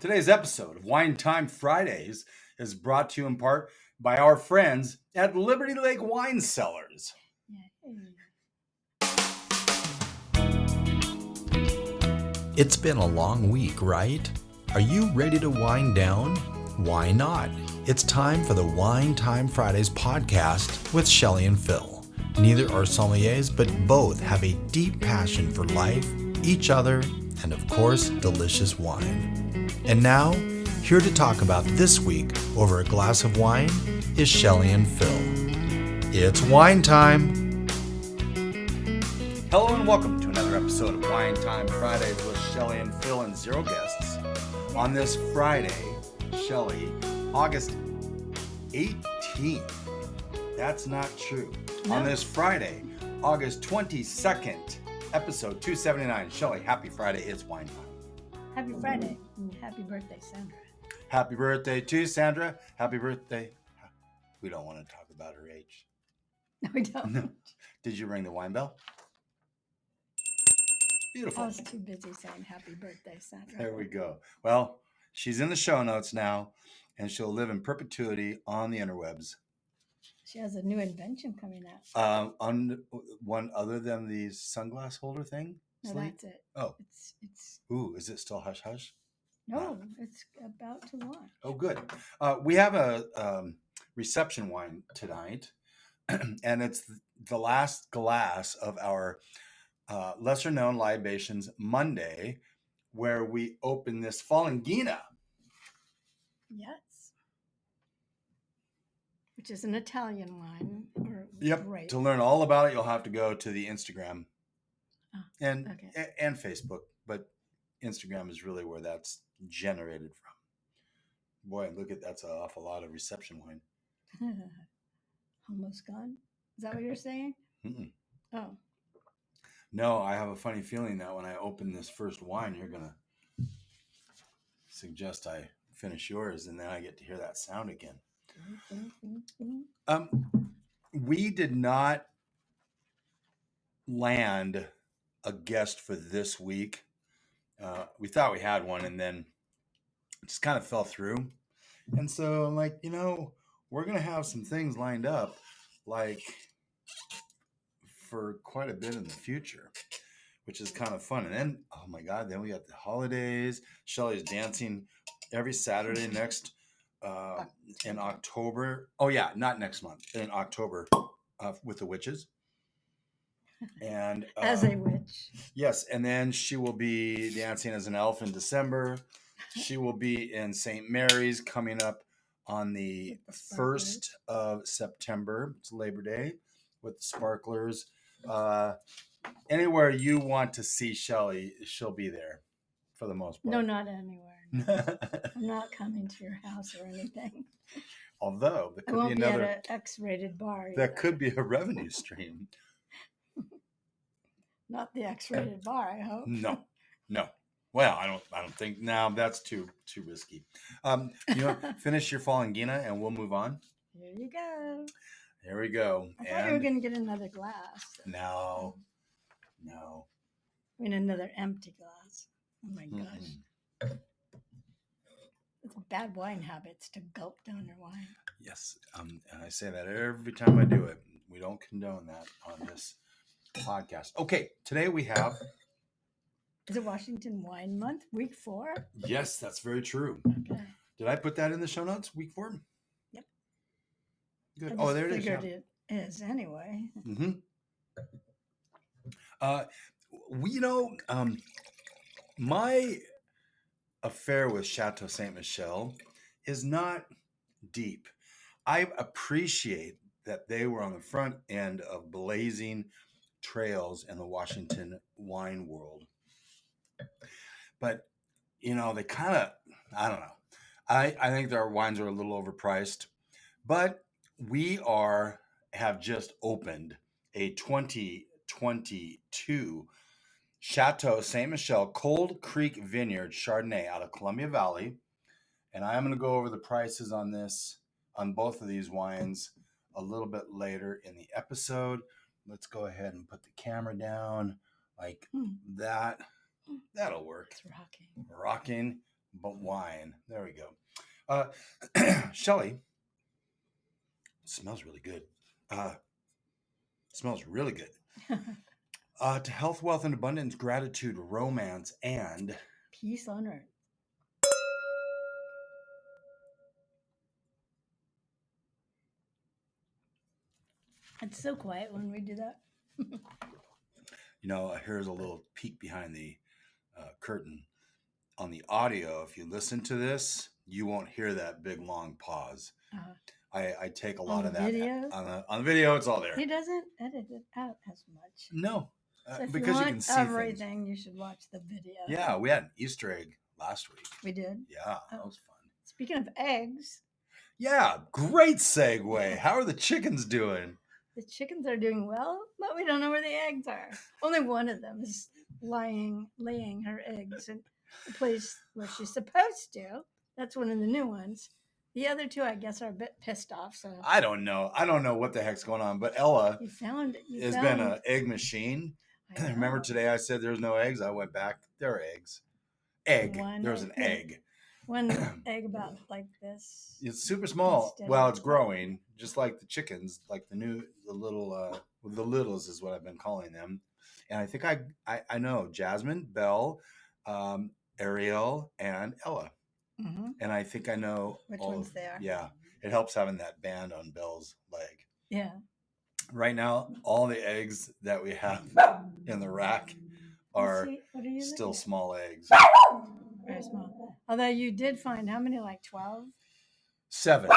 Today's episode of Wine Time Fridays is brought to you in part by our friends at Liberty Lake Wine Cellars. It's been a long week, right? Are you ready to wind down? Why not? It's time for the Wine Time Fridays podcast with Shelley and Phil. Neither are sommeliers, but both have a deep passion for life, each other, and of course, delicious wine. And now, here to talk about this week over a glass of wine is Shelley and Phil. It's wine time! Hello and welcome to another episode of Wine Time Fridays with Shelley and Phil and zero guests. On this Friday, Shelley, August 18th. That's not true. No. On this Friday, August 22nd, episode 279. Shelley, happy Friday. It's wine time. Happy Friday and happy birthday, Sandra. Happy birthday to Sandra. Happy birthday. We don't want to talk about her age. No, we don't. No. Did you ring the wine bell? Beautiful. I was too busy saying happy birthday, Sandra. There we go. Well, she's in the show notes now, and she'll live in perpetuity on the interwebs. She has a new invention coming out. On one other than the sunglass holder thing? No, that's it. Oh. It's. Ooh, is it still hush hush? No, it's about to launch. Oh, good. We have a reception wine tonight, and it's the last glass of our lesser known libations Monday, where we open this Falangina. Yes. Which is an Italian wine. Yep. Grape. To learn all about it, you'll have to go to the Instagram and Facebook, but Instagram is really where that's generated from. Boy, look at that's an awful lot of reception wine. Almost gone. Is that what you're saying? Mm-mm. Oh. No, I have a funny feeling that when I open this first wine, you're gonna suggest I finish yours, and then I get to hear that sound again. We did not land a guest for this week. We thought we had one, and then it just kind of fell through. And so I'm like, we're going to have some things lined up, like for quite a bit in the future, which is kind of fun. And then, oh my God, then we got the holidays. Shelley's dancing every Saturday next in October. Oh yeah, not next month, in October with the witches. And as a witch. Yes, and then she will be dancing as an elf in December. She will be in St. Mary's coming up on the 1st of September. It's Labor Day with the Sparklers. Anywhere you want to see Shelley, she'll be there for the most part. No, not anywhere. No. I'm not coming to your house or anything. Although there could be another at an X-rated bar. That could be a revenue stream. Not the X-rated bar, I hope. No. Well, I don't think. No, that's too risky. Finish your Falangina and we'll move on. Here you go. There we go. I thought you were going to get another glass. No. I mean, another empty glass. Oh my gosh. It's a bad wine habits to gulp down your wine. Yes, and I say that every time I do it. We don't condone that on this podcast. Okay, today we have... Is it Washington Wine Month, week 4? Yes, that's very true. Okay. Did I put that in the show notes, week 4? Yep. Good. I There it is. Figured it is anyway. Mm-hmm. My affair with Chateau Ste Michelle is not deep. I appreciate that they were on the front end of blazing trails in the Washington wine world. But, they kind of, I don't know. I think their wines are a little overpriced, but we have just opened a 2022 Chateau Ste Michelle Cold Creek Vineyard Chardonnay out of Columbia Valley. And I'm going to go over the prices on both of these wines a little bit later in the episode. Let's go ahead and put the camera down like that. That'll work. It's rocking. Rocking. wine. There we go. Shelley, it smells really good. Smells really good. To health, wealth, and abundance, gratitude, romance, and peace on earth. It's so quiet when we do that. Here's a little peek behind the curtain. On the audio, if you listen to this, you won't hear that big long pause. I take a lot of that on the video. It's all there. He doesn't edit it out as much. No, so if because you can see everything, you should watch the video. Yeah, we had an Easter egg last week. We did. Yeah, that was fun. Speaking of eggs. Yeah, great segue. How are the chickens doing? The chickens are doing well, but we don't know where the eggs are. Only one of them is laying her eggs in the place where she's supposed to. That's one of the new ones. The other two, I guess, are a bit pissed off. So I don't know what the heck's going on. But Ella has been an egg machine. Remember today I said there's no eggs? I went back. There are eggs. There's an egg. One egg about like this. It's super small. Well, it's growing, just like the chickens, like the littles is what I've been calling them. And I think I know Jasmine, Belle, Ariel, and Ella. Mm-hmm. And I think I know which ones they are. Yeah, it helps having that band on Belle's leg. Yeah. Right now, all the eggs that we have in the rack are still small eggs. Very small. Although you did find how many? Like 12? 7.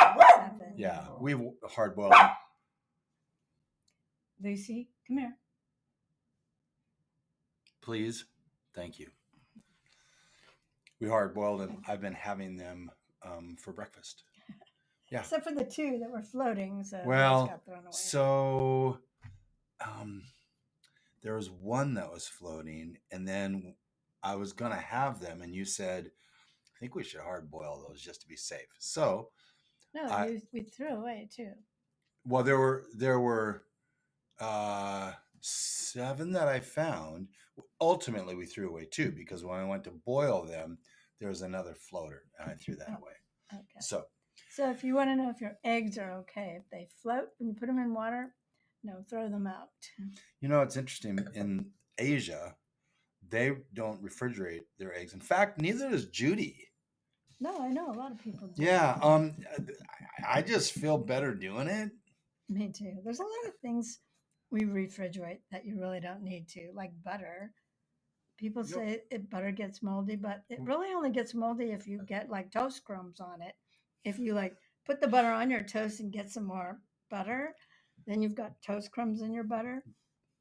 Yeah, we hard boiled. Lucy, come here. Please. Thank you. We hard boiled and I've been having them for breakfast. Yeah. Except for the 2 that were floating. So got thrown away. There was one that was floating, and then I was going to have them, and you said, I think we should hard boil those just to be safe. So no, we threw away 2. Well, there were 7 that I found. Ultimately, we threw away 2 because when I went to boil them, there was another floater, and I threw that away. Okay. So if you want to know if your eggs are okay, if they float when you put them in water, no, throw them out. It's interesting. In Asia, they don't refrigerate their eggs. In fact, neither does Judy. No, I know a lot of people do. Yeah, I just feel better doing it. Me too. There's a lot of things we refrigerate that you really don't need to, like butter. People say butter gets moldy, but it really only gets moldy if you get like toast crumbs on it. If you like put the butter on your toast and get some more butter, then you've got toast crumbs in your butter.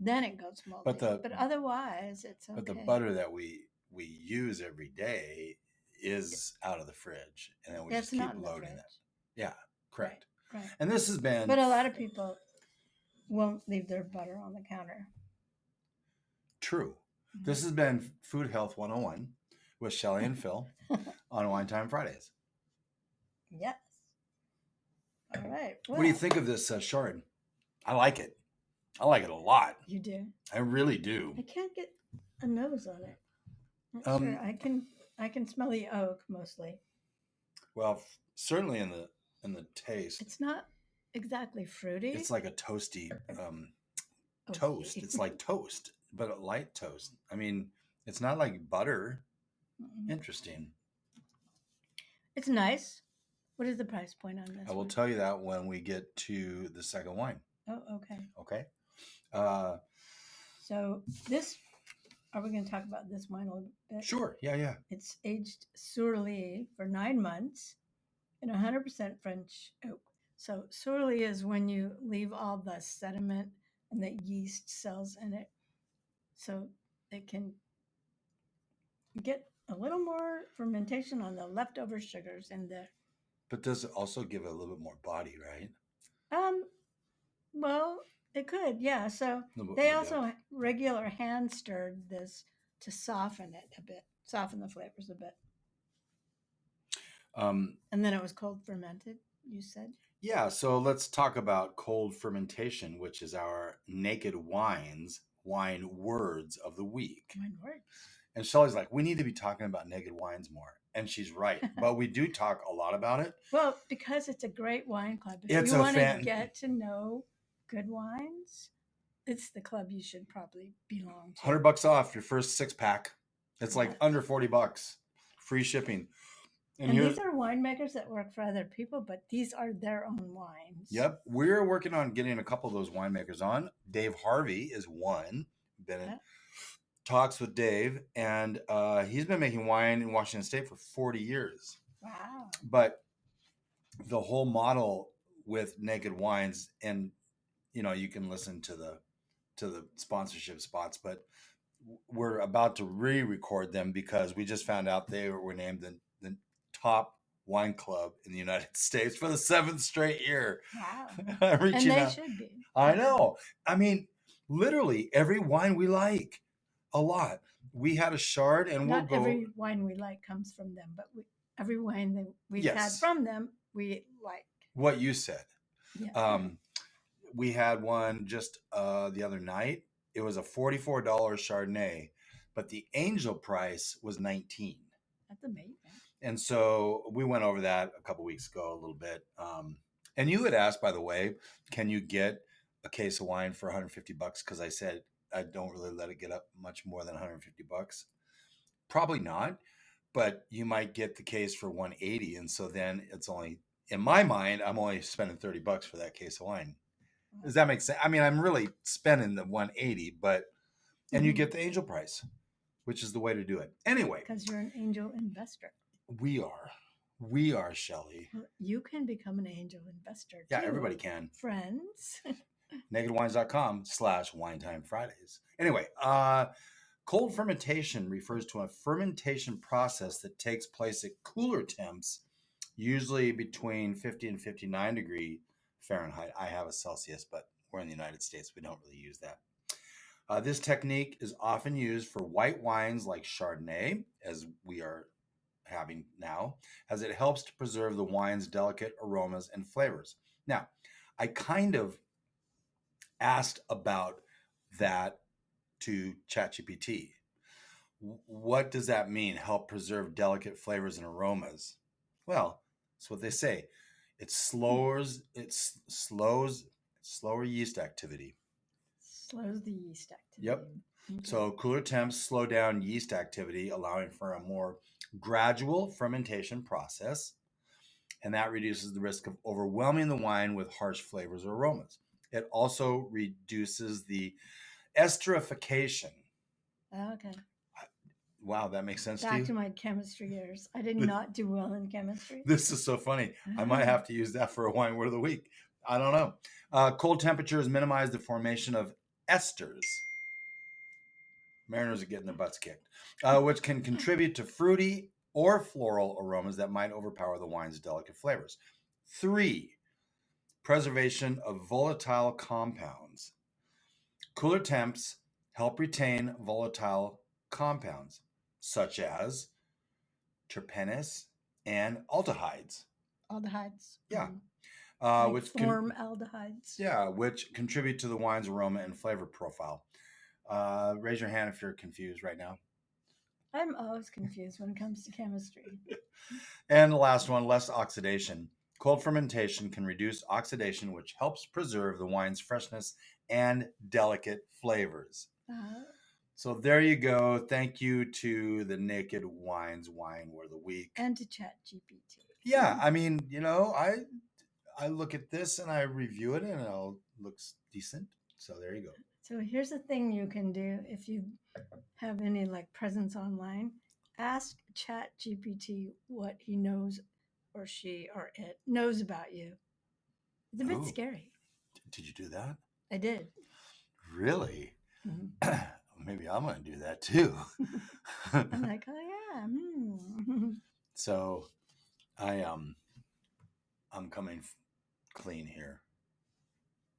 Then it goes moldy. But otherwise, it's okay. But the butter that we use every day is out of the fridge, and then we just keep loading it. Yeah, correct. Right. And this has been. But a lot of people won't leave their butter on the counter. True. Mm-hmm. This has been Food Health 101 with Shelley and Phil on Wine Time Fridays. Yes. All right. Well, what do you think of this Chard? I like it. I like it a lot. You do? I really do. I can't get a nose on it. Not sure. I can smell the oak mostly. Well, certainly in the taste. It's not exactly fruity. It's like a toasty toast. It's like toast, but a light toast. I mean, it's not like butter. Mm-hmm. Interesting. It's nice. What is the price point on this? I will tell you that when we get to the second wine. Oh, okay. Okay. So this, are we going to talk about this wine a little bit? Sure. Yeah. It's aged Surly for 9 months in 100% French oak. So Surly is when you leave all the sediment and the yeast cells in it, so it can get a little more fermentation on the leftover sugars in there. But does it also give it a little bit more body, right? Well, it could, yeah. So they also regular hand stirred this to soften it a bit, soften the flavors a bit. And then it was cold fermented, you said? Yeah, so let's talk about cold fermentation, which is our Naked Wines wine words of the week. Wine words. And Shelley's like, we need to be talking about naked wines more. And she's right. But we do talk a lot about it. Well, because it's a great wine club. If It's you a want to fan. get to know good wines, it's the club you should probably belong to. $100 off your first 6-pack. It's like Yes. under $40. Free shipping. And these are winemakers that work for other people, but these are their own wines. Yep. We're working on getting a couple of those winemakers on. Dave Harvey is one. Been in talks with Dave, and he's been making wine in Washington State for 40 years. Wow. But the whole model with naked wines, and you can listen to the sponsorship spots, but we're about to re-record them because we just found out they were named the top wine club in the United States for the 7th straight year. Wow. And they should be. I know. I mean, literally every wine we like a lot. We had a Chard, and Not every wine we like comes from them, but every wine that we've had from them, we like. What you said. Yeah. We had one just the other night. It was a $44 Chardonnay, but the angel price was $19. That's amazing. And so we went over that a couple weeks ago a little bit. And you had asked, by the way, can you get a case of wine for $150? Because I said I don't really let it get up much more than $150. Probably not, but you might get the case for $180, and so then it's only, in my mind, I'm only spending $30 for that case of wine. Does that make sense? I mean, I'm really spending the $180, but and you get the angel price, which is the way to do it. Anyway, because you're an angel investor. We are, Shelley. You can become an angel investor too. Yeah, everybody can. Friends. NakedWines.com/WineTimeFridays. Anyway, cold fermentation refers to a fermentation process that takes place at cooler temps, usually between 50 and 59 degree Fahrenheit. I have a Celsius, but we're in the United States. We don't really use that. This technique is often used for white wines like Chardonnay, as we are having now, as it helps to preserve the wine's delicate aromas and flavors. Now, I kind of asked about that to ChatGPT. What does that mean? Help preserve delicate flavors and aromas? Well, that's what they say. It slows yeast activity. Slows the yeast activity. Yep. Okay. So cooler temps slow down yeast activity, allowing for a more gradual fermentation process, and that reduces the risk of overwhelming the wine with harsh flavors or aromas. It also reduces the esterification. Okay. Wow, that makes sense to you? Back to my chemistry years. I did not do well in chemistry. This is so funny. I might have to use that for a wine word of the week. I don't know. Cold temperatures minimize the formation of esters. Mariners are getting their butts kicked, which can contribute to fruity or floral aromas that might overpower the wine's delicate flavors. 3, preservation of volatile compounds. Cooler temps help retain volatile compounds, such as terpenes and aldehydes. Aldehydes. Yeah. Which form aldehydes. Yeah, which contribute to the wine's aroma and flavor profile. Raise your hand if you're confused right now. I'm always confused when it comes to chemistry. And the last one, less oxidation. Cold fermentation can reduce oxidation, which helps preserve the wine's freshness and delicate flavors. So there you go. Thank you to the Naked Wines Wine Word of the Week. And to ChatGPT. Yeah, I mean, I look at this and I review it and it all looks decent. So there you go. So here's the thing you can do if you have any presence online. Ask ChatGPT what he knows or she or it knows about you. It's a bit scary. Did you do that? I did. Really? Mm-hmm. Maybe I'm going to do that too. I'm like, oh yeah. So I'm coming clean here.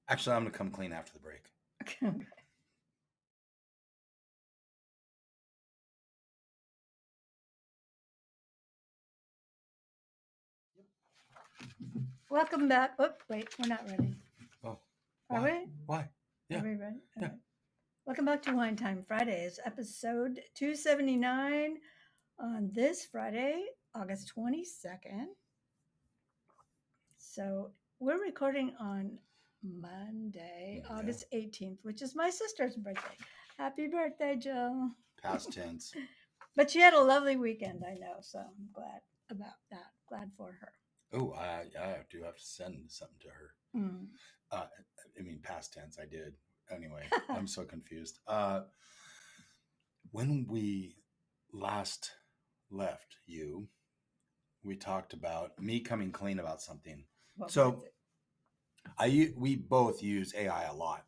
Actually, I'm going to come clean after the break. Okay. Welcome back. Oh, wait, we're not ready. Oh, are we? Why? Yeah. Are we ready? Yeah. Right. Welcome back to Wine Time Fridays, episode 279 on this Friday, August 22nd. So we're recording on Monday, Yeah. August 18th, which is my sister's birthday. Happy birthday, Jill. Past tense. But she had a lovely weekend, I know, so I'm glad about that. Glad for her. Oh, I do have to send something to her. Mm. Past tense. I did. Anyway, I'm so confused. When we last left you, we talked about me coming clean about something. What So was it? we both use AI a lot.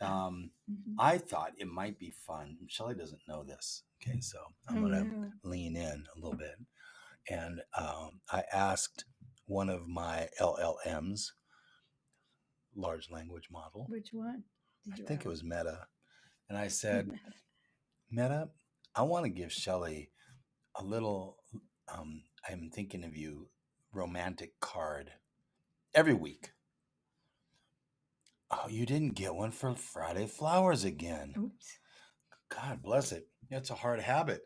I thought it might be fun. Shelley doesn't know this. Okay, so I'm going to lean in a little bit. And I asked one of my LLMs, large language model. Which one? I think it was Meta. And I said, Meta, I want to give Shelley a little, I'm thinking of you, romantic card every week. Oh, you didn't get one for Friday Flowers again. Oops. God bless it. It's a hard habit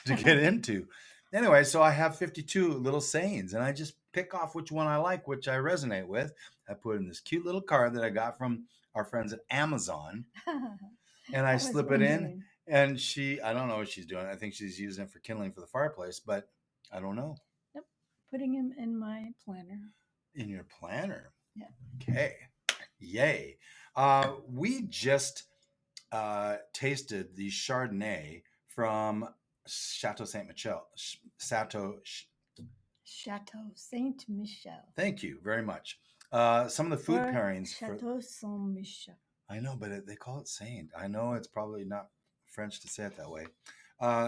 to get into. Anyway, so I have 52 little sayings, and I just pick off which one I like, which I resonate with. I put in this cute little card that I got from our friends at Amazon, and I slip it in. And I don't know what she's doing. I think she's using it for kindling for the fireplace, but I don't know. Yep. Putting him in my planner. In your planner? Yeah. Okay. Yay. We just tasted the Chardonnay from Chateau Ste Michelle. Chateau Ste Michelle. Thank you very much. Some of the food pairings. Chateau Ste Michelle. I know, but they call it Saint. I know it's probably not French to say it that way.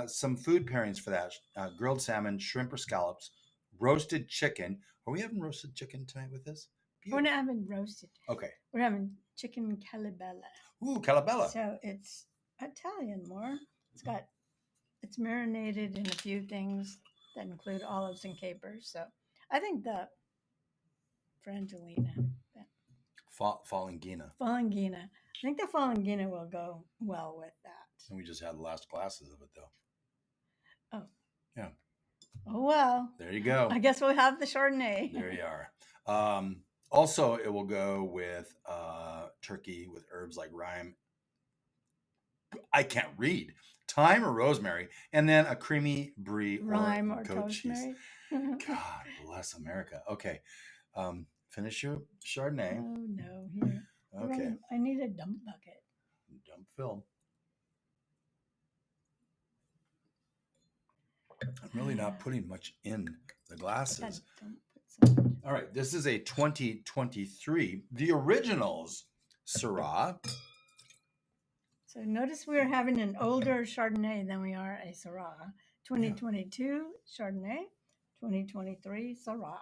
Some food pairings for that. Grilled salmon, shrimp or scallops, roasted chicken. Are we having roasted chicken tonight with this? We're not having roasted. Okay. We're having chicken calabella. Ooh, calabella. So it's Italian more. It's marinated in a few things that include olives and capers. So I think the Frangolina. Falangina. I think the Falangina will go well with that. And we just had the last glasses of it, though. Oh. Yeah. Oh, well. There you go. I guess we'll have the Chardonnay. There you are. Also, it will go with turkey with herbs like thyme. I can't read. Thyme or rosemary. And then a creamy brie Rhyme or goat cheese. rosemary. God bless America. Okay. Finish your Chardonnay. Oh, no. Here. Okay. I need a dump bucket. Dump film. I'm really not putting much in the glasses. All right. This is a 2023, the originals Syrah. So notice we're having an older Chardonnay than we are a Syrah. 2022 Chardonnay, 2023 Syrah.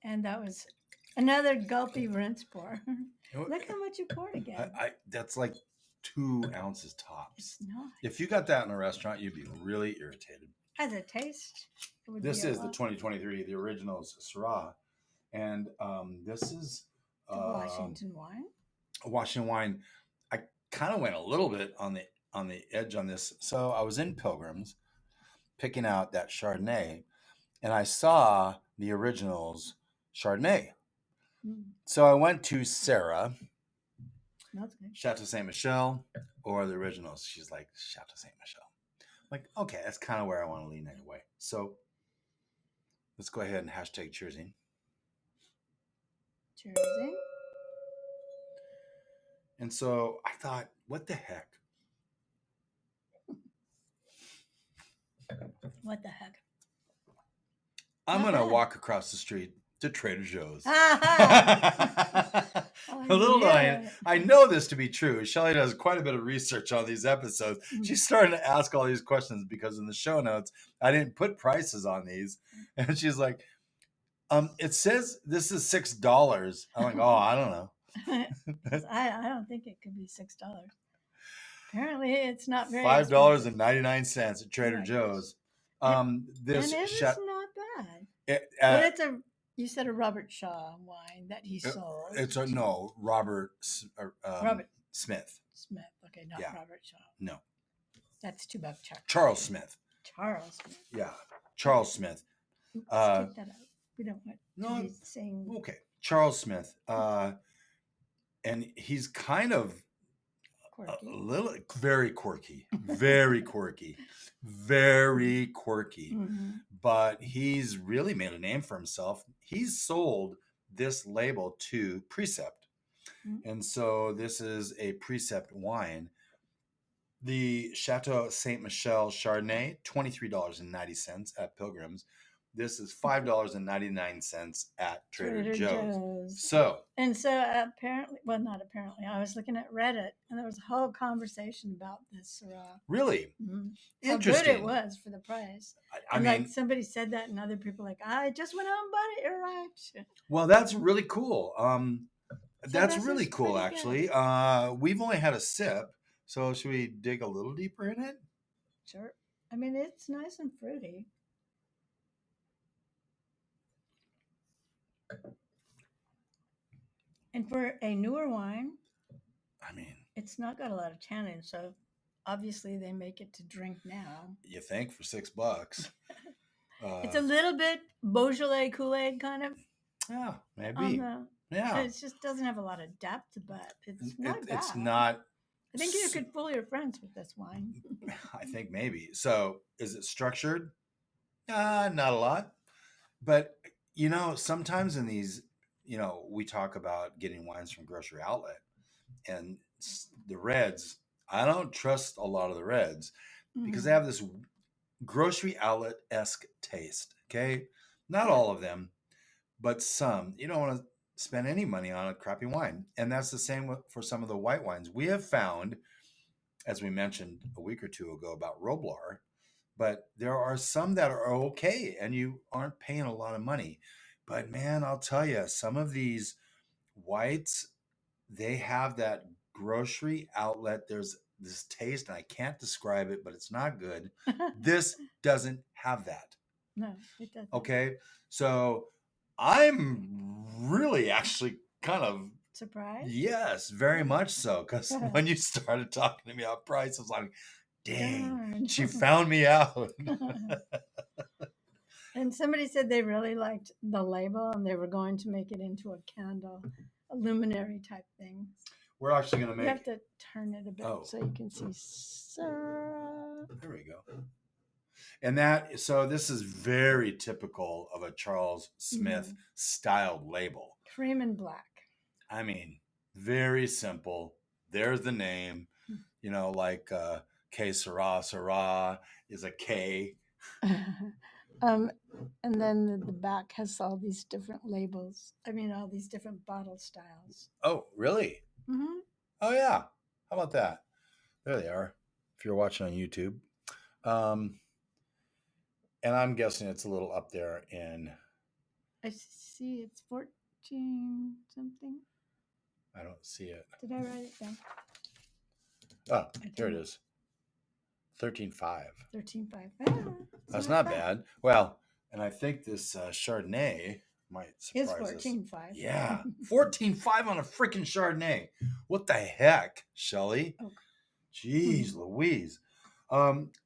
And that was another gulpy rinse pour. Look how much you poured again. That's like 2 ounces tops. It's not. If you got that in a restaurant, you'd be really irritated. As a taste, this is the 2023, the originals Syrah, and this is the Washington wine. Washington wine. I kind of went a little bit on the edge on this. So I was in Pilgrim's, picking out that Chardonnay, and I saw the originals Chardonnay. So I went to Sara, Chateau Ste Michelle, or the originals. She's like, Chateau Ste Michelle. I'm like, okay, that's kind of where I want to lean anyway. So let's go ahead and hashtag cheersing. Cheersing. And so I thought, what the heck? What the heck? I'm going to walk across the street to Trader Joe's. I know this to be true. Shelley does quite a bit of research on these episodes. She's starting to ask all these questions because in the show notes, I didn't put prices on these. And she's like, it says this is $6. I'm like, oh, I don't know. I don't think it could be $6. Apparently, it's not very $5.99 at Trader Joe's. And it is not bad. But You said a Robert Shaw wine that he sold. It's a no, Robert Robert Smith. Smith. Okay, not Yeah. Robert Shaw. No. That's too bad. Charles Smith. Charles Smith. Yeah. Charles Smith. Oops, take that out. We don't want to be saying. Okay. Charles Smith. And he's kind of Quirky. very quirky, very quirky, very quirky. Mm-hmm. But he's really made a name for himself. He's sold this label to Precept. Mm-hmm. And so this is a Precept wine. The Chateau Ste Michelle Chardonnay, $23.90 at Pilgrim's. This is $5.99 at Trader Joe's. So apparently, well, not apparently, I was looking at Reddit and there was a whole conversation about this Syrah. Really? Mm-hmm. Interesting. How good it was for the price. I mean, like somebody said that and other people like, I just went out and bought it. You're right. Well, that's really cool. That's this really is cool, pretty actually. We've only had a sip, so should we dig a little deeper in it? Sure. I mean, it's nice and fruity. And for a newer wine, I mean, it's not got a lot of tannin, so obviously they make it to drink now. You think for $6? It's a little bit Beaujolais Kool-Aid kind of. Yeah, maybe. Yeah, it just doesn't have a lot of depth, but it's not bad. It's not. I think you could fool your friends with this wine. I think maybe. So, is it structured? Not a lot, but sometimes in these, we talk about getting wines from grocery outlet, and the reds. I don't trust a lot of the reds because they have this grocery outlet-esque taste. Okay, not all of them, but some. You don't want to spend any money on a crappy wine, and that's the same for some of the white wines. We have found, as we mentioned a week or two ago about Roblar, but there are some that are okay, and you aren't paying a lot of money. But man, I'll tell you, some of these whites, they have that grocery outlet. There's this taste, and I can't describe it, but it's not good. This doesn't have that. No, it doesn't. Okay, so I'm really actually kind of surprised. Yes, very much so. Because when you started talking to me about price, I was like, dang, she found me out. And somebody said they really liked the label and they were going to make it into a candle, a luminary type thing. We're actually going to make. You have to turn it a bit so you can see Sara. There we go. And this is very typical of a Charles Smith styled label. Cream and black. I mean, very simple. There's the name, like K Syrah is a K. And then the back has all these different labels. I mean, all these different bottle styles. Oh, really? Mm-hmm. Oh, yeah. How about that? There they are. If you're watching on YouTube. And I'm guessing it's a little up there in. I see it's 14 something. I don't see it. Did I write it down? Oh, here it is. 13.5. 13.5. That's not bad. Well, and I think this Chardonnay might surprise us. It's 14.5. Yeah. 14.5 on a freaking Chardonnay. What the heck, Shelley? Oh. Jeez Louise.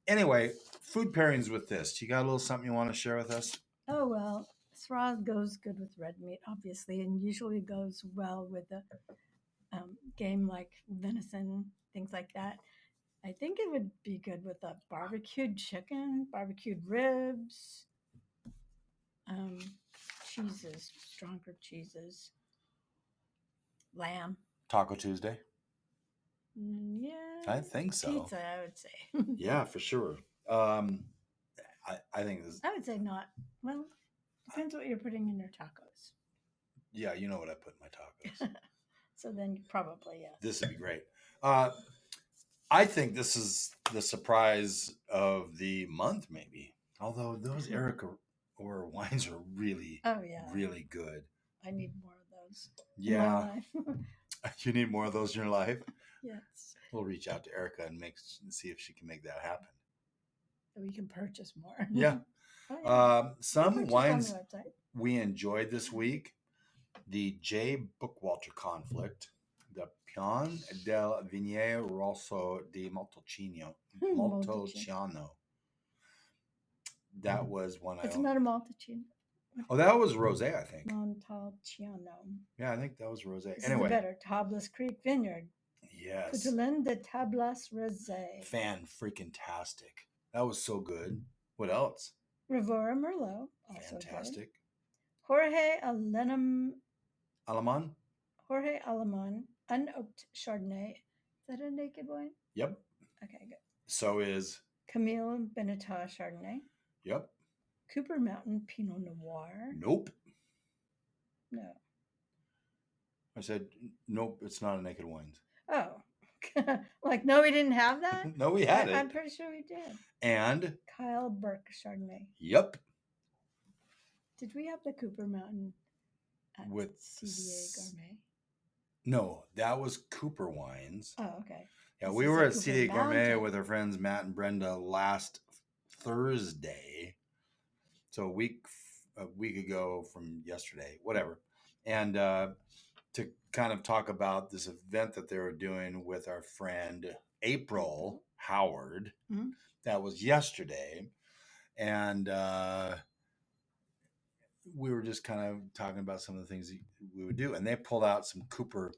Anyway, food pairings with this. You got a little something you want to share with us? Oh, well, Syrah goes good with red meat, obviously, and usually goes well with a game like venison, things like that. I think it would be good with a barbecued chicken, barbecued ribs, cheeses, stronger cheeses, lamb. Taco Tuesday? Yeah. I think so. Pizza, I would say. Yeah, for sure. I think this. I would say not. Well, depends what you're putting in your tacos. Yeah, you know what I put in my tacos. So then probably, yes. This would be great. I think this is the surprise of the month, maybe. Although those Erica or wines are really, really good. I need more of those. Yeah. You need more of those in your life? Yes. We'll reach out to Erica and see if she can make that happen. So we can purchase more. Yeah. Oh, yeah. Some wines. On the website. we enjoyed this week the J. Bookwalter conflict, the Pian del Vigne Rosso di Montolciano. That was one It's not a Montolciano. Oh, that was rosé, I think. Montolciano. Yeah, I think that was rosé. This Anyway, is the better Tablas Creek Vineyard. Yes. Coutelaine de Tablas Rosé. Fan-freaking-tastic. That was so good. What else? Rivera Merlot. Also Fantastic. good. Jorge Aleman. Jorge Aleman. Unoaked Chardonnay. Is that a naked wine? Yep. Okay, good. So is Camille Benetat Chardonnay. Yep. Cooper Mountain Pinot Noir. Nope. No. I said, nope, it's not a naked wines. Oh. Like, no, we didn't have that? No, we had it. I'm pretty sure we did. And? Kyle Burke Chardonnay. Yep. Did we have the Cooper Mountain at with CDA Gourmet? No, that was Cooper Wines. Oh, okay. Yeah, This we is were a at Cooper CDA Gourmet Mountain. with our friends Matt and Brenda last Thursday. So a week ago from yesterday, whatever. And to kind of talk about this event that they were doing with our friend April Huard. Mm-hmm. That was yesterday. And we were just kind of talking about some of the things that we would do. And they pulled out some Cooper.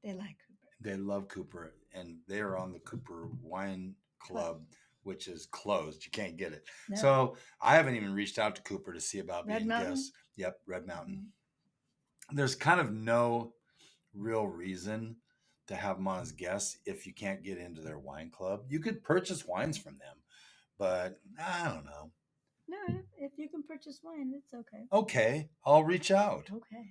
They like Cooper. They love Cooper. And they are on the Cooper Wine Club, which is closed. You can't get it. No. So I haven't even reached out to Cooper to see about being guests. Yep, Red Mountain. Mm-hmm. There's kind of no real reason to have them on as guests if you can't get into their wine club. You could purchase wines from them, but I don't know. No, if you can purchase wine, it's okay. Okay, I'll reach out.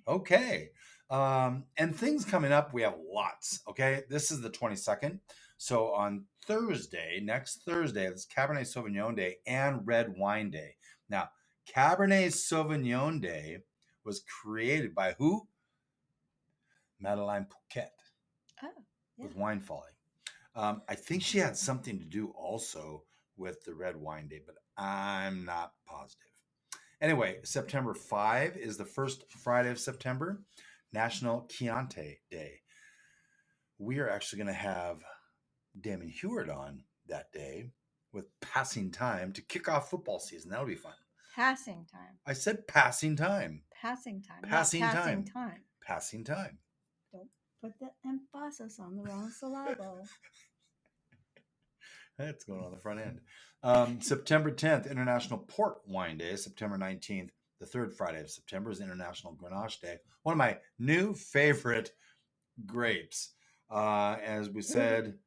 Okay. And things coming up, we have lots. Okay, this is the 22nd. So on Thursday, next Thursday, it's Cabernet Sauvignon Day and Red Wine Day. Now, Cabernet Sauvignon Day was created by who? Madeline Puckette. Oh, yeah. With Wine Folly. I think she had something to do also with the Red Wine Day, but I'm not positive. Anyway, September 5 is the first Friday of September, National Chianti Day. We are actually going to have Damon Huard on that day with Passing Time to kick off football season. That'll be fun. Passing time. I said passing time. Passing time. Passing time. Time. Passing time. Don't put the emphasis on the wrong syllable. That's going on the front end. September 10th, International Port Wine Day. September 19th, the third Friday of September, is International Grenache Day. One of my new favorite grapes. As we said,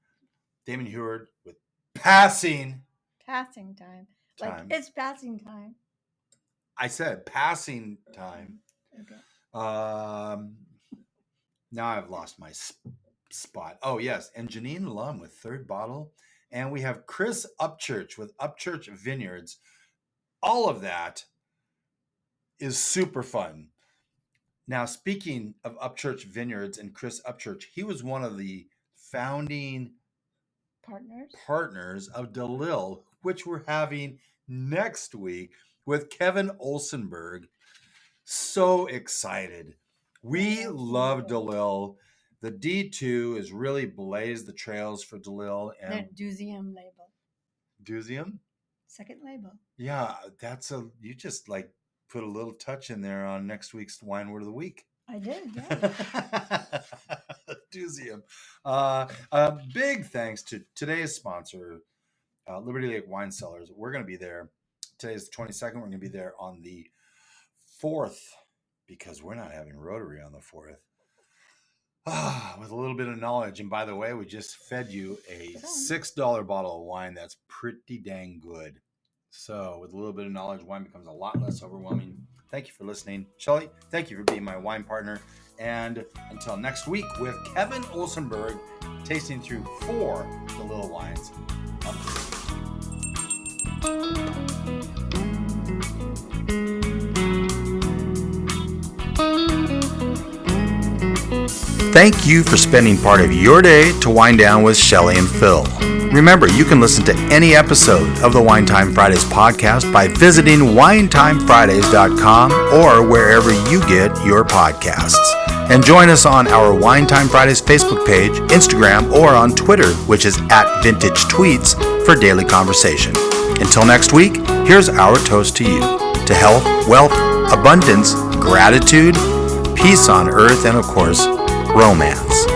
Damon Huard with Passing Time. Like, it's passing time. I said passing time. Okay. Now I've lost my spot. Oh, yes. And Jeanine Lum with third bottle. And we have Chris Upchurch with Upchurch Vineyards. All of that is super fun. Now, speaking of Upchurch Vineyards and Chris Upchurch, he was one of the founding partners of DeLille, which we're having next week with Kevin Olsonberg. So excited. We love DeLille. The D2 has really blazed the trails for DeLille. And their Deuxième label. Deuxième? Second label. Yeah, you just like put a little touch in there on next week's Wine Word of the Week. I did, yeah. Deuxième. Big thanks to today's sponsor, Liberty Lake Wine Cellars. We're going to be there. Today's the 22nd. We're going to be there on the 4th because we're not having Rotary on the 4th. With a little bit of knowledge. And by the way, we just fed you a $6 bottle of wine that's pretty dang good. So with a little bit of knowledge, wine becomes a lot less overwhelming. Thank you for listening. Shelley, thank you for being my wine partner. And until next week with Kevin Olsonberg, tasting through 4 DeLille wines. Thank you for spending part of your day to wind down with Shelley and Phil. Remember, you can listen to any episode of the Wine Time Fridays podcast by visiting winetimefridays.com or wherever you get your podcasts. And join us on our Wine Time Fridays Facebook page, Instagram, or on Twitter, which is @VintageTweets, for daily conversation. Until next week, here's our toast to you. To health, wealth, abundance, gratitude, peace on earth, and of course, romance.